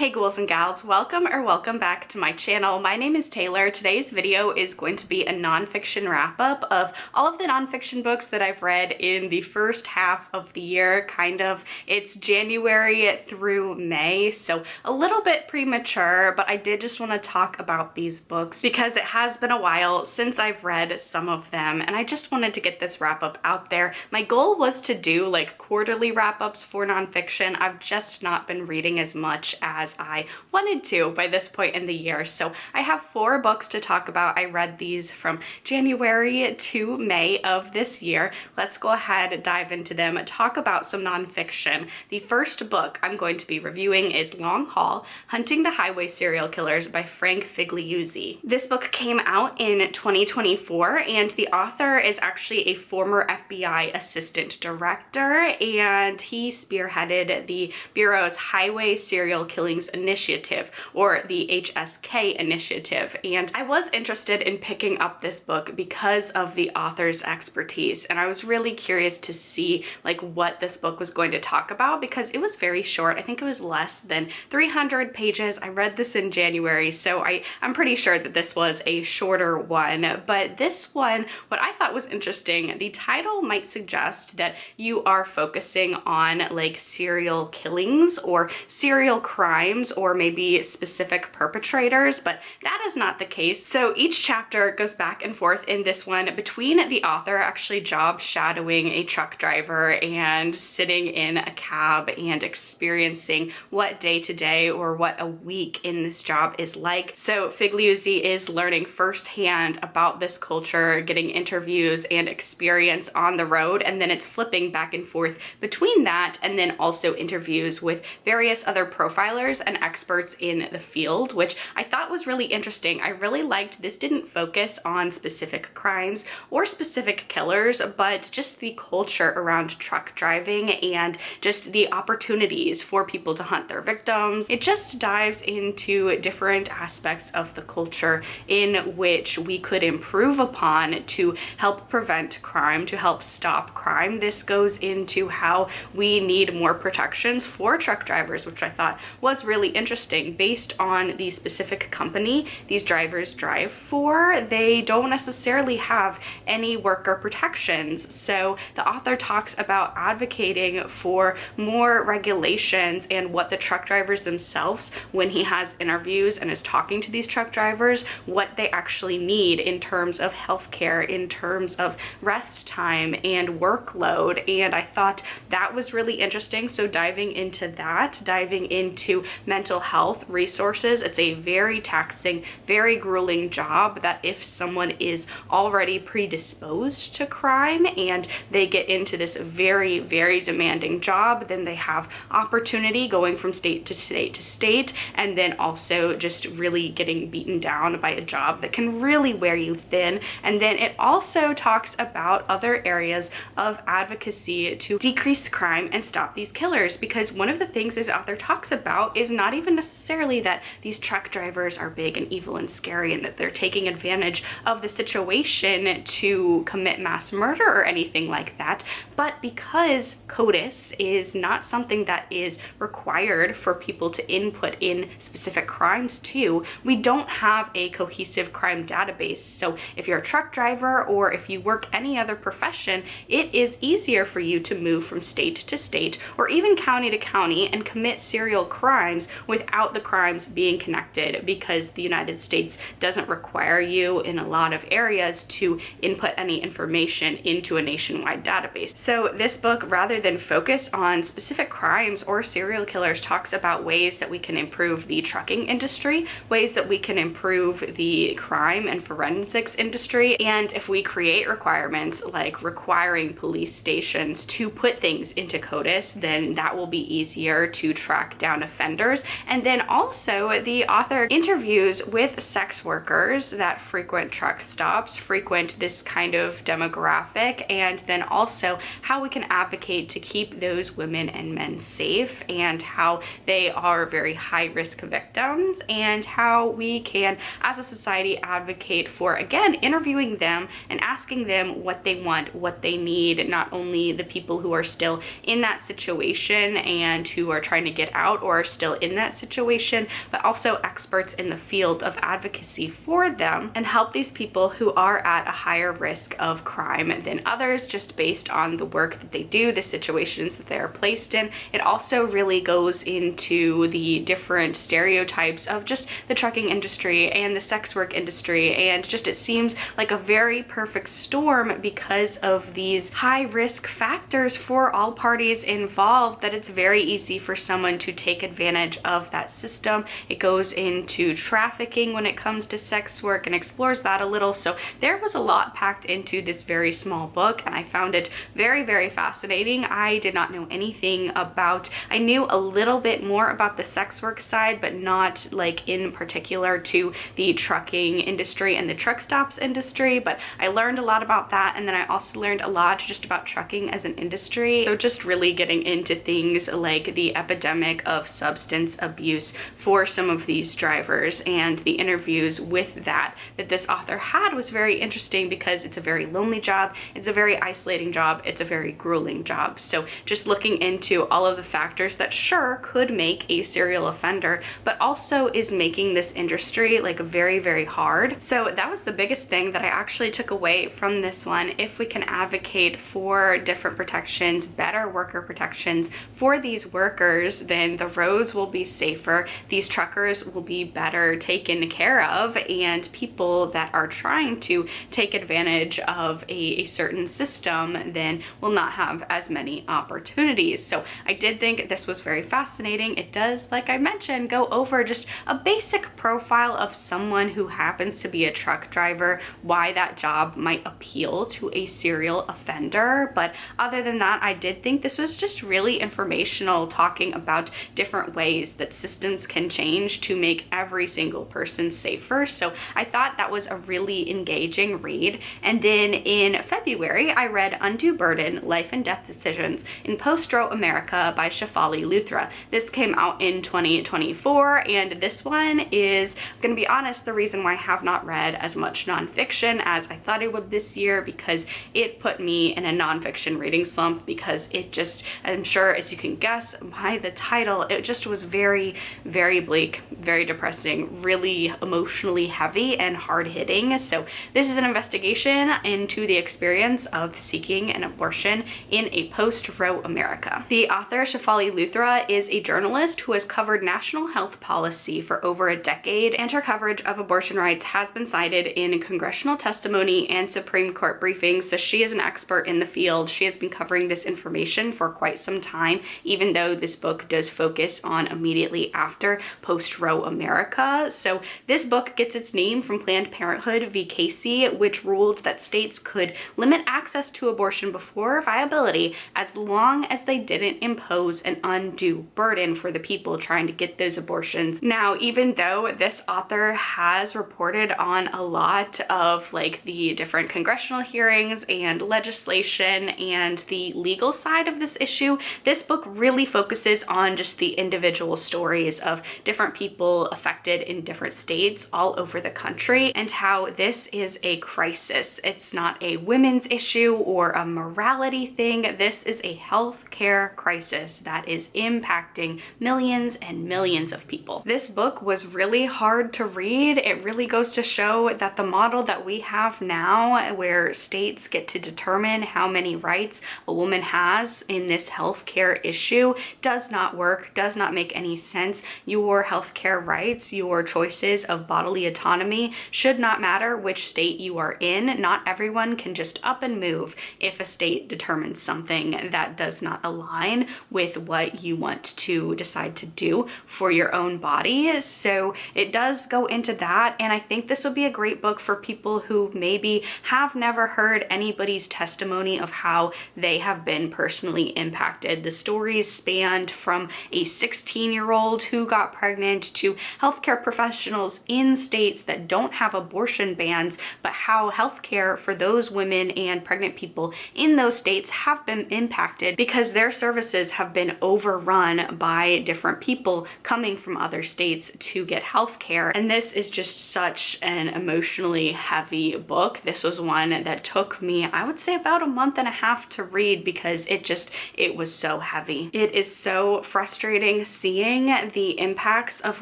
Hey ghouls and gals, welcome back to my channel. My name is Taylor. Today's video is going to be a nonfiction wrap-up of all of the nonfiction books that I've read in the first half of the year, kind of. It's January through May, so a little bit premature, but I did just want to talk about these books because it has been a while since I've read some of them, and I just wanted to get this wrap-up out there. My goal was to do like quarterly wrap-ups for nonfiction. I've just not been reading as much as I wanted to by this point in the year. So I have 4 books to talk about. I read these from January to May of this year. Let's go ahead and dive into them, talk about some nonfiction. The first book I'm going to be reviewing is Long Haul: Hunting the Highway Serial Killers by Frank Figliuzzi. This book came out in 2024, and the author is actually a former FBI assistant director, and he spearheaded the Bureau's Highway Serial Killings Initiative, or the HSK initiative. And I was interested in picking up this book because of the author's expertise, and I was really curious to see like what this book was going to talk about because it was very short. I think it was less than 300 pages. I read this in January, so I'm pretty sure that this was a shorter one. But this one, what I thought was interesting, the title might suggest that you are focusing on like serial killings or serial crimes or maybe specific perpetrators, but that is not the case. So each chapter goes back and forth in this one between the author actually job shadowing a truck driver and sitting in a cab and experiencing what day to day or what a week in this job is like. So Figliuzzi is learning firsthand about this culture, getting interviews and experience on the road, and then it's flipping back and forth between that and then also interviews with various other profilers and experts in the field, which I thought was really interesting. I really liked this didn't focus on specific crimes or specific killers, but just the culture around truck driving and just the opportunities for people to hunt their victims. It just dives into different aspects of the culture in which we could improve upon to help prevent crime, to help stop crime. This goes into how we need more protections for truck drivers, which I thought was really interesting. Based on the specific company these drivers drive for, they don't necessarily have any worker protections. So the author talks about advocating for more regulations and what the truck drivers themselves, when he has interviews and is talking to these truck drivers, what they actually need in terms of healthcare, in terms of rest time and workload. And I thought that was really interesting. So diving into that, diving into mental health resources. It's a very taxing, very grueling job that if someone is already predisposed to crime and they get into this very, very demanding job, then they have opportunity going from state to state to state, and then also just really getting beaten down by a job that can really wear you thin. And then it also talks about other areas of advocacy to decrease crime and stop these killers, because one of the things this author talks about is not even necessarily that these truck drivers are big and evil and scary and that they're taking advantage of the situation to commit mass murder or anything like that, but because CODIS is not something that is required for people to input in specific crimes to, we don't have a cohesive crime database. So if you're a truck driver or if you work any other profession, it is easier for you to move from state to state or even county to county and commit serial crimes without the crimes being connected, because the United States doesn't require you in a lot of areas to input any information into a nationwide database. So this book, rather than focus on specific crimes or serial killers, talks about ways that we can improve the trucking industry, ways that we can improve the crime and forensics industry, and if we create requirements like requiring police stations to put things into CODIS, then that will be easier to track down offenders. And then also the author interviews with sex workers that frequent truck stops, frequent this kind of demographic, and then also how we can advocate to keep those women and men safe, and how they are very high-risk victims, and how we can as a society advocate for, again, interviewing them and asking them what they want, what they need, not only the people who are still in that situation and who are trying to get out or are still in that situation, but also experts in the field of advocacy for them, and help these people who are at a higher risk of crime than others just based on the work that they do, the situations that they are placed in. It also really goes into the different stereotypes of just the trucking industry and the sex work industry, and just it seems like a very perfect storm because of these high risk factors for all parties involved, that it's very easy for someone to take advantage of that system. It goes into trafficking when it comes to sex work and explores that a little. So there was a lot packed into this very small book, and I found it very, very fascinating. I did not know anything about, I knew a little bit more about the sex work side, but not like in particular to the trucking industry and the truck stops industry, but I learned a lot about that. And then I also learned a lot just about trucking as an industry. So just really getting into things like the epidemic of substance abuse for some of these drivers, and the interviews with that this author had was very interesting because it's a very lonely job, it's a very isolating job, it's a very grueling job. So just looking into all of the factors that sure could make a serial offender, but also is making this industry like very, very hard. So that was the biggest thing that I actually took away from this one. If we can advocate for different protections, better worker protections for these workers, then the roads will be safer, these truckers will be better taken care of, and people that are trying to take advantage of a certain system then will not have as many opportunities. So I did think this was very fascinating. It does, like I mentioned, go over just a basic profile of someone who happens to be a truck driver, why that job might appeal to a serial offender. But other than that, I did think this was just really informational, talking about different ways that systems can change to make every single person safer. So I thought that was a really engaging read. And then in February, I read Undue Burden, Life and Death Decisions in Post-Roe America by Shefali Luthra. This came out in 2024, and this one is, I'm gonna be honest, the reason why I have not read as much nonfiction as I thought I would this year, because it put me in a nonfiction reading slump, because it just, I'm sure as you can guess by the title, it just was very, very bleak, very depressing, really emotionally heavy and hard-hitting. So this is an investigation into the experience of seeking an abortion in a post-Roe America. The author, Shefali Luthra, is a journalist who has covered national health policy for over a decade, and her coverage of abortion rights has been cited in congressional testimony and Supreme Court briefings. So she is an expert in the field. She has been covering this information for quite some time, even though this book does focus on immediately after post-Roe America. So this book gets its name from Planned Parenthood v. Casey, which ruled that states could limit access to abortion before viability as long as they didn't impose an undue burden for the people trying to get those abortions. Now, even though this author has reported on a lot of like the different congressional hearings and legislation and the legal side of this issue, this book really focuses on just the individual stories of different people affected in different states all over the country, and how this is a crisis. It's not a women's issue or a morality thing. This is a healthcare crisis that is impacting millions and millions of people. This book was really hard to read. It really goes to show that the model that we have now, where states get to determine how many rights a woman has in this healthcare issue, does not work, does not make any sense. Your healthcare rights, your choices of bodily autonomy should not matter which state you are in. Not everyone can just up and move if a state determines something that does not align with what you want to decide to do for your own body. So it does go into that, and I think this would be a great book for people who maybe have never heard anybody's testimony of how they have been personally impacted. The stories spanned from a 16-year-old who got pregnant to healthcare professionals in states that don't have abortion bans, but how healthcare for those women and pregnant people in those states have been impacted because their services have been overrun by different people coming from other states to get healthcare. And this is just such an emotionally heavy book. This was one that took me, I would say, about a month and a half to read because it was so heavy. It is so frustrating seeing the impacts of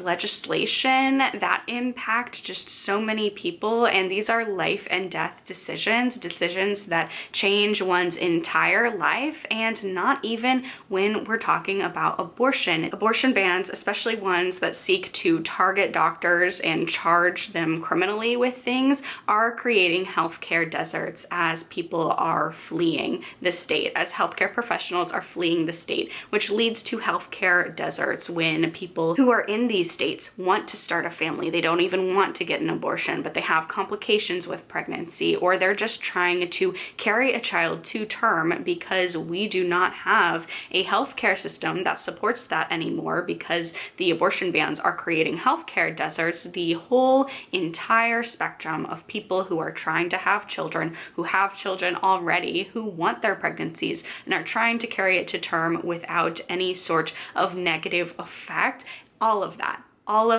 legislation that impact just so many people, and these are life and death decisions that change one's entire life, and not even when we're talking about abortion. Abortion bans, especially ones that seek to target doctors and charge them criminally with things, are creating healthcare deserts as people are fleeing the state, as healthcare professionals are fleeing the state, which leads to healthcare deserts when people who are in these states want to start a family. They don't even want to get an abortion, but they have complications with pregnancy, or they're just trying to carry a child to term because we do not have a healthcare system that supports that anymore, because the abortion bans are creating healthcare deserts. The whole entire spectrum of people who are trying to have children, who have children already, who want their pregnancies and are trying to carry it to term without any sort of negative effect, all of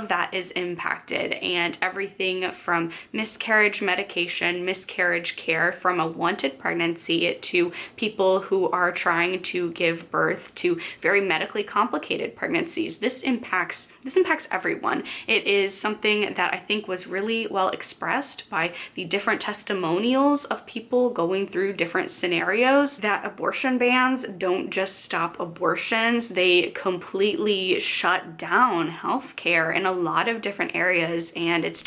that is impacted. And everything from miscarriage medication, miscarriage care, from a wanted pregnancy to people who are trying to give birth to very medically complicated pregnancies. This impacts everyone. It is something that I think was really well expressed by the different testimonials of people going through different scenarios, that abortion bans don't just stop abortions, they completely shut down healthcare in a lot of different areas. And it's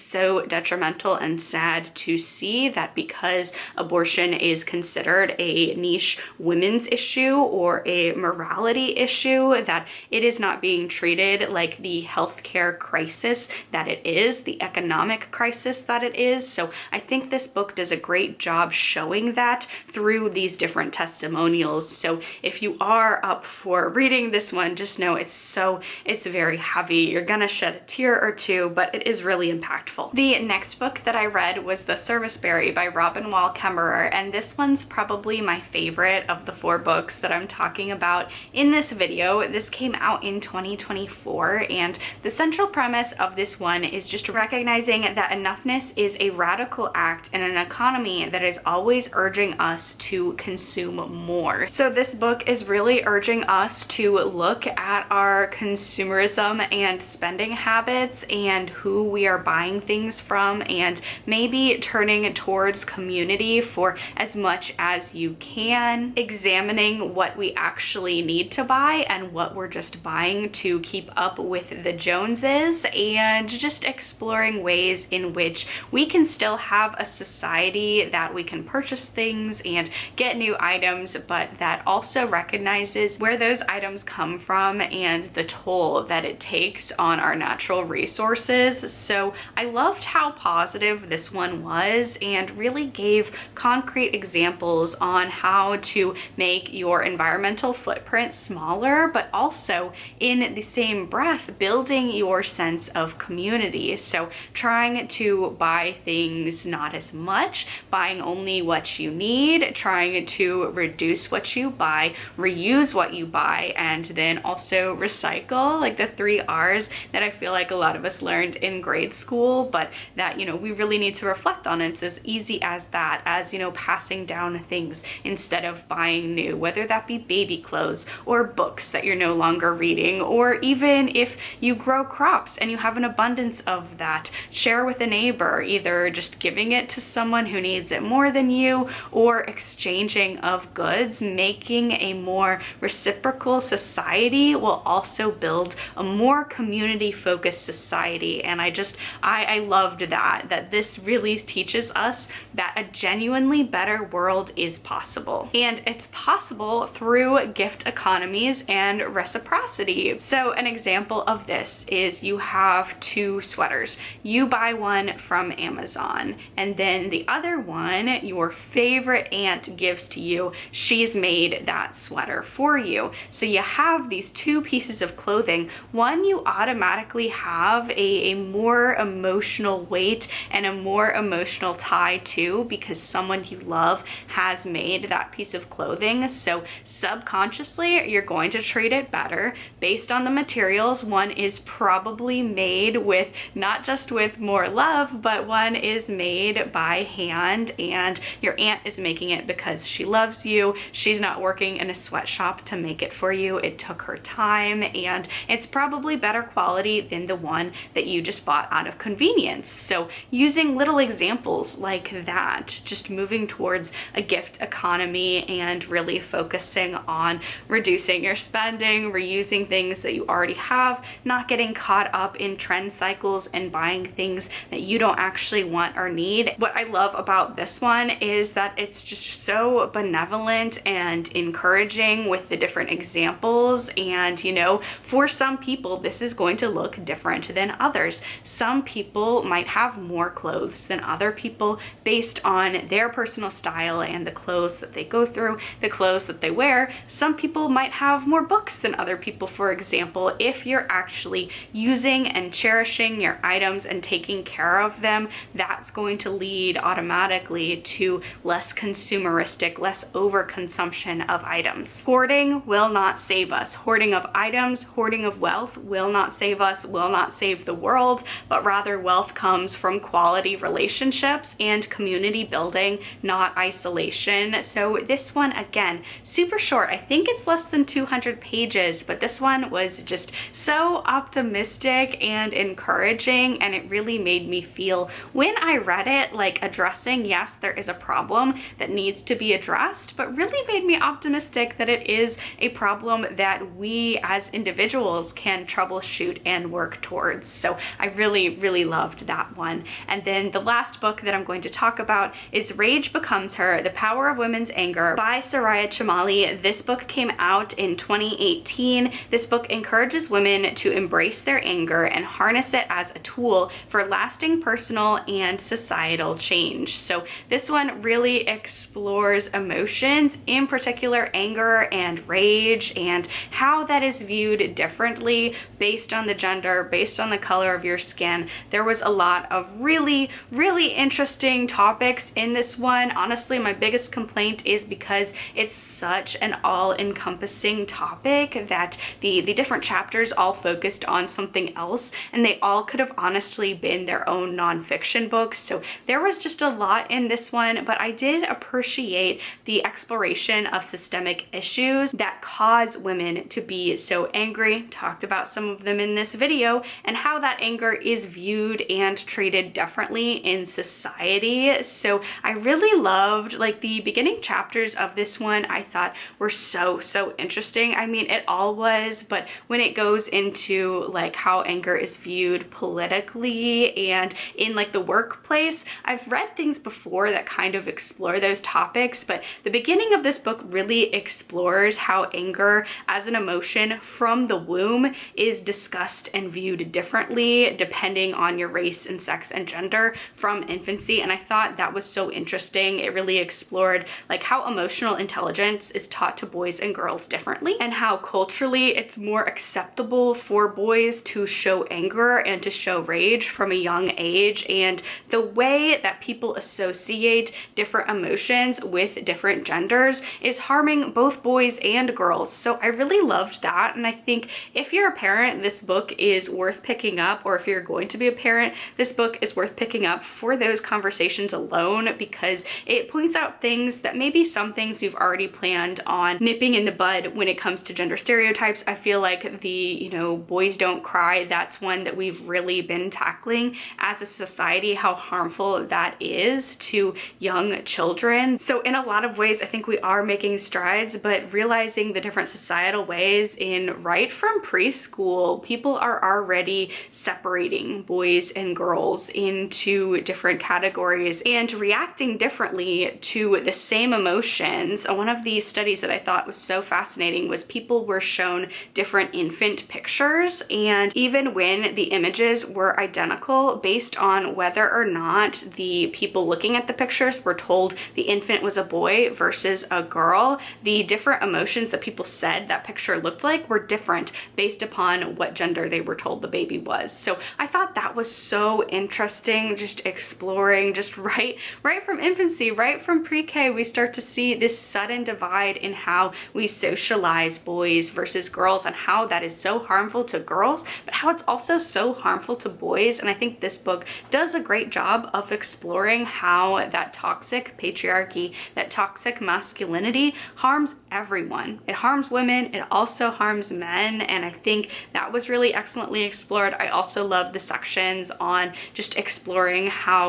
so detrimental and sad to see that because abortion is considered a niche women's issue or a morality issue, that it is not being treated like the healthcare crisis that it is, the economic crisis that it is. So I think this book does a great job showing that through these different testimonials. So if you are up for reading this one, just know it's very heavy. You're gonna shed a tear or two, but it is really impactful. The next book that I read was The Serviceberry by Robin Wall Kimmerer, and this one's probably my favorite of the 4 books that I'm talking about in this video. This came out in 2024, and the central premise of this one is just recognizing that enoughness is a radical act in an economy that is always urging us to consume more. So this book is really urging us to look at our consumerism and spending habits and who we are buying things from, and maybe turning towards community for as much as you can, examining what we actually need to buy and what we're just buying to keep up with the Joneses, and just exploring ways in which we can still have a society that we can purchase things and get new items, but that also recognizes where those items come from and the toll that it takes on our natural resources. So I loved how positive this one was and really gave concrete examples on how to make your environmental footprint smaller, but also in the same breath building your sense of community. So trying to buy things not as much, buying only what you need, trying to reduce what you buy, reuse what you buy, and then also recycle, like the 3 R's that I feel like a lot of us learned in grade school, but that, you know, we really need to reflect on. It's as easy as that, as, you know, passing down things instead of buying new, whether that be baby clothes or books that you're no longer reading, or even if you grow crops and you have an abundance of that, share with a neighbor, either just giving it to someone who needs it more than you, or exchanging of goods. Making a more reciprocal society will also build a more community-focused society. And I loved that this really teaches us that a genuinely better world is possible. And it's possible through gift economies and reciprocity. So an example of this is you have 2 sweaters. You buy one from Amazon, and then the other one, your favorite aunt gives to you. She's made that sweater for you. So you have these 2 pieces of clothing. One you you automatically have a more emotional weight and a more emotional tie to, because someone you love has made that piece of clothing. So subconsciously, you're going to treat it better based on the materials. One is probably made with not just with more love, but one is made by hand, and your aunt is making it because she loves you. She's not working in a sweatshop to make it for you. It took her time, and it's probably better quality than the one that you just bought out of convenience. So using little examples like that, just moving towards a gift economy and really focusing on reducing your spending, reusing things that you already have, not getting caught up in trend cycles and buying things that you don't actually want or need. What I love about this one is that it's just so benevolent and encouraging with the different examples. And you know, for some people this is going to look different than others. Some people might have more clothes than other people based on their personal style and the clothes that they go through, the clothes that they wear. Some people might have more books than other people, for example. If you're actually using and cherishing your items and taking care of them, that's going to lead automatically to less consumeristic, less overconsumption of items. Hoarding will not save us. Hoarding of items, hoarding of wealth will not save us, will not save the world, but rather wealth comes from quality relationships and community building, not isolation. So this one, again, super short. I think it's less than 200 pages, but this one was just so optimistic and encouraging, and it really made me feel, when I read it, like addressing, yes, there is a problem that needs to be addressed, but really made me optimistic that it is a problem that we as individuals can troubleshoot and work towards. So I really loved that one. And then the last book that I'm going to talk about is Rage Becomes Her: The Power of Women's Anger by Soraya Chemaly. This book came out in 2018. This book encourages women to embrace their anger and harness it as a tool for lasting personal and societal change. So this one really explores emotions, in particular anger and rage, and how that is viewed differently based on the gender, based on the color of your skin. There was a lot of really interesting topics in this one. Honestly, my biggest complaint is because it's such an all-encompassing topic that the different chapters all focused on something else, and they all could have honestly been their own nonfiction books. So there was just a lot in this one, but I did appreciate the exploration of systemic issues that cause women to be so angry. Talked about some of them in this video, and how that anger is viewed and treated differently in society. So I really loved, like, the beginning chapters of this one. I thought were so interesting. I mean, it all was, but when it goes into like how anger is viewed politically and in like the workplace, I've read things before that kind of explore those topics, but the beginning of this book really explores how anger as an emotion from the womb is discussed and viewed differently depending on your race and sex and gender from infancy. And I thought that was so interesting. It really explored like how emotional intelligence is taught to boys and girls differently, and how culturally it's more acceptable for boys to show anger and to show rage from a young age, and the way that people associate different emotions with different genders is harming both boys and girls. So I really loved that, and I think if you're a parent, this book is worth picking up, or if you're going to be a parent, this book is worth picking up for those conversations alone, because it points out things that maybe some things you've already planned on nipping in the bud when it comes to gender stereotypes. I feel like the, you know, boys don't cry, that's one that we've really been tackling as a society, how harmful that is to young children. So in a lot of ways, I think we are making strides, but realizing the different societal ways in right from preschool, people are already separating boys and girls into different categories and reacting differently to the same emotions. One of the studies that I thought was so fascinating was people were shown different infant pictures, and even when the images were identical, based on whether or not the people looking at the pictures were told the infant was a boy versus a girl, the different emotions that people said that picture looked like were different based upon on what gender they were told the baby was. So I thought that was so interesting, just exploring just right from infancy, right from pre-K, we start to see this sudden divide in how we socialize boys versus girls, and how that is so harmful to girls, but how it's also so harmful to boys. And I think this book does a great job of exploring how that toxic patriarchy, that toxic masculinity harms everyone. It harms women, it also harms men, and I think that was really excellently explored. I also love the sections on just exploring how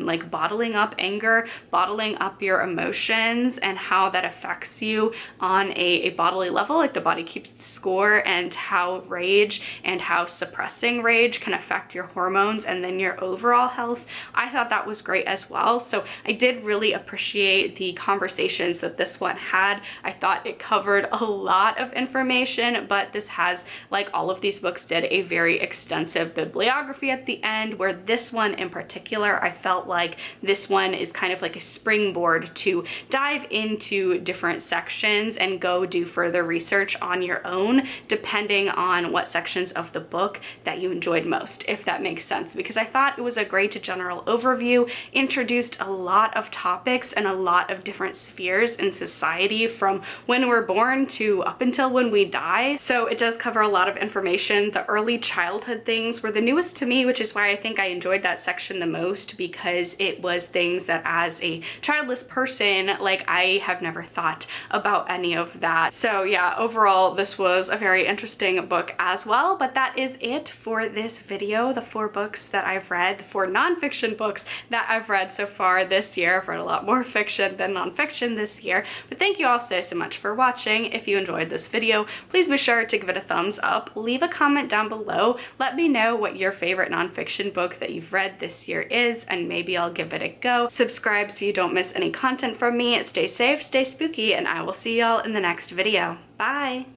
like bottling up anger, bottling up your emotions, and how that affects you on a bodily level, like the body keeps the score, and how rage and how suppressing rage can affect your hormones and then your overall health. I thought that was great as well. So I did really appreciate the conversations that this one had. I thought it covered a lot of information, but this has, like all of these books did, a very extensive bibliography at the end, where this one in particular, I felt like this one is kind of like a springboard to dive into different sections and go do further research on your own, depending on what sections of the book that you enjoyed most, if that makes sense. Because I thought it was a great general overview, introduced a lot of topics and a lot of different spheres in society from when we're born to up until when we die. So it does cover a lot of information. The early childhood things were the newest to me, which is why I think I enjoyed that section the most, because it was things that as a childless person, like I have never thought about any of that. So yeah, overall, this was a very interesting book as well. But that is it for this video. The 4 books that I've read, the 4 nonfiction books that I've read so far this year. I've read a lot more fiction than nonfiction this year. But thank you all so much for watching. If you enjoyed this video, please be sure to give it a thumbs up. Leave a comment down below. Let me know what your favorite nonfiction book that you've read this year is, and maybe I'll give it a go. Subscribe so you don't miss any content from me. Stay safe, stay spooky, and I will see y'all in the next video. Bye!